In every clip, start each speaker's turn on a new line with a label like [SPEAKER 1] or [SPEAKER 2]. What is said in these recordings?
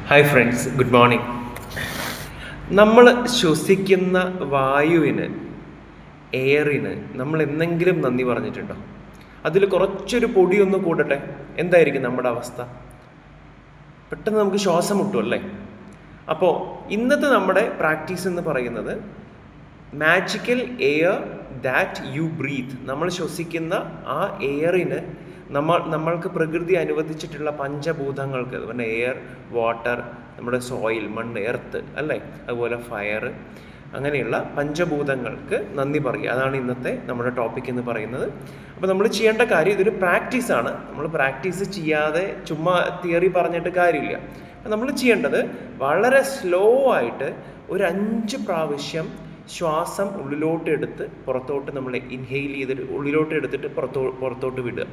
[SPEAKER 1] Hi friends, good morning. നമ്മൾ ശ്വസിക്കുന്ന വായുവിന്, എയറിന് നമ്മൾ എന്തെങ്കിലും നന്ദി പറഞ്ഞിട്ടുണ്ടോ? അതിൽ കുറച്ചൊരു പൊടിയൊന്ന് കൂടട്ടെ, എന്തായിരിക്കും നമ്മുടെ അവസ്ഥ? പെട്ടെന്ന് നമുക്ക് ശ്വാസം മുട്ടും അല്ലേ? അപ്പോൾ ഇന്നത്തെ നമ്മുടെ പ്രാക്ടീസ് എന്ന് പറയുന്നത് magical air that you breath. നമ്മൾ ശ്വസിക്കുന്ന ആ എയറിന് നമ്മൾക്ക് പ്രകൃതി അനുവദിച്ചിട്ടുള്ള പഞ്ചഭൂതങ്ങൾക്ക്, അതുപോലെ എയർ, വാട്ടർ, നമ്മുടെ സോയിൽ, മണ്ണ്, എർത്ത് അല്ലേ, അതുപോലെ ഫയർ, അങ്ങനെയുള്ള പഞ്ചഭൂതങ്ങൾക്ക് നന്ദി പറയുക. അതാണ് ഇന്നത്തെ നമ്മുടെ ടോപ്പിക് എന്ന് പറയുന്നത്. അപ്പോൾ നമ്മൾ ചെയ്യേണ്ട കാര്യം, ഇതൊരു പ്രാക്ടീസാണ്. നമ്മൾ പ്രാക്ടീസ് ചെയ്യാതെ ചുമ്മാ തിയറി പറഞ്ഞിട്ട് കാര്യമില്ല. അപ്പം നമ്മൾ ചെയ്യേണ്ടത് വളരെ സ്ലോ ആയിട്ട് ഒരു 5 പ്രാവശ്യം ശ്വാസം ഉള്ളിലോട്ട് എടുത്ത് പുറത്തോട്ട് നമ്മൾ ഇൻഹെയിൽ ചെയ്തിട്ട് ഉള്ളിലോട്ട് എടുത്തിട്ട് പുറത്തോട്ട് വിടുക.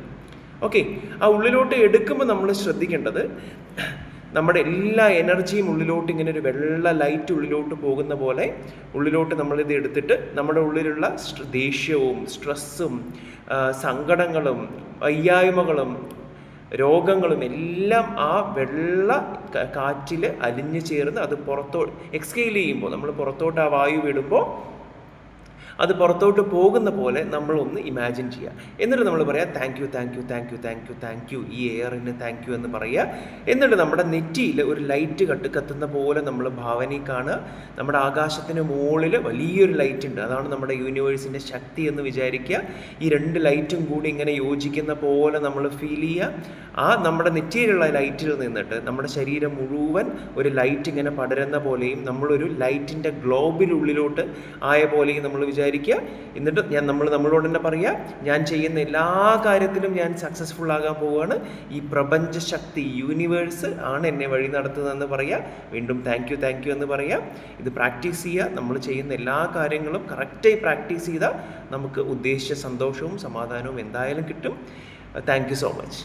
[SPEAKER 1] ഓക്കെ, ആ ഉള്ളിലോട്ട് എടുക്കുമ്പോൾ നമ്മൾ ശ്രദ്ധിക്കേണ്ടത്, നമ്മുടെ എല്ലാ എനർജിയും ഉള്ളിലോട്ട് ഇങ്ങനെ ഒരു വെള്ള ലൈറ്റ് ഉള്ളിലോട്ട് പോകുന്ന പോലെ ഉള്ളിലോട്ട് നമ്മളിത് എടുത്തിട്ട് നമ്മുടെ ഉള്ളിലുള്ള ദേഷ്യവും സ്ട്രെസ്സും സങ്കടങ്ങളും വയ്യായ്മകളും രോഗങ്ങളും എല്ലാം ആ വെള്ള കാറ്റിൽ അലിഞ്ഞു ചേർന്ന് അത് എക്സ്ഹെയിൽ ചെയ്യുമ്പോൾ, നമ്മൾ പുറത്തോട്ട് ആ വായു വിടുമ്പോൾ അത് പുറത്തോട്ട് പോകുന്ന പോലെ നമ്മളൊന്ന് ഇമാജിൻ ചെയ്യുക. എന്നിട്ട് നമ്മൾ പറയുക thank you, thank you, thank you, thank you, thank you, ഈ എയറിന് താങ്ക് യു എന്ന് പറയുക. എന്നിട്ട് നമ്മുടെ നെറ്റിയിൽ ഒരു ലൈറ്റ് കത്തുന്ന പോലെ നമ്മൾ ഭാവനയിൽ കാണുക. നമ്മുടെ ആകാശത്തിന് മുകളിൽ വലിയൊരു ലൈറ്റ് ഉണ്ട്, അതാണ് നമ്മുടെ യൂണിവേഴ്സിൻ്റെ ശക്തി എന്ന് വിചാരിക്കുക. ഈ 2 ലൈറ്റും കൂടി ഇങ്ങനെ യോജിക്കുന്ന പോലെ നമ്മൾ ഫീൽ ചെയ്യുക. ആ നമ്മുടെ നെറ്റിയിലുള്ള ലൈറ്റിൽ നിന്നിട്ട് നമ്മുടെ ശരീരം മുഴുവൻ ഒരു ലൈറ്റ് ഇങ്ങനെ പടരുന്ന പോലെയും നമ്മളൊരു ലൈറ്റിൻ്റെ ഗ്ലോബിനുള്ളിലോട്ട് ആയ പോലെയും നമ്മൾ വിചാരിക്കുക. എന്നിട്ട് നമ്മളോട് തന്നെ പറയുക, ഞാൻ ചെയ്യുന്ന എല്ലാ കാര്യത്തിലും ഞാൻ സക്സസ്ഫുൾ ആകാൻ പോവുകയാണ്. ഈ പ്രപഞ്ച ശക്തി, യൂണിവേഴ്സ് ആണ് എന്നെ വഴി നടത്തുന്നതെന്ന് പറയുക. വീണ്ടും താങ്ക് യു, താങ്ക് യു എന്ന് പറയുക. ഇത് പ്രാക്ടീസ് ചെയ്യുക. നമ്മൾ ചെയ്യുന്ന എല്ലാ കാര്യങ്ങളും കറക്റ്റായി പ്രാക്ടീസ് ചെയ്താൽ നമുക്ക് ഉദ്ദേശിച്ച സന്തോഷവും സമാധാനവും എന്തായാലും കിട്ടും. Thank you so much.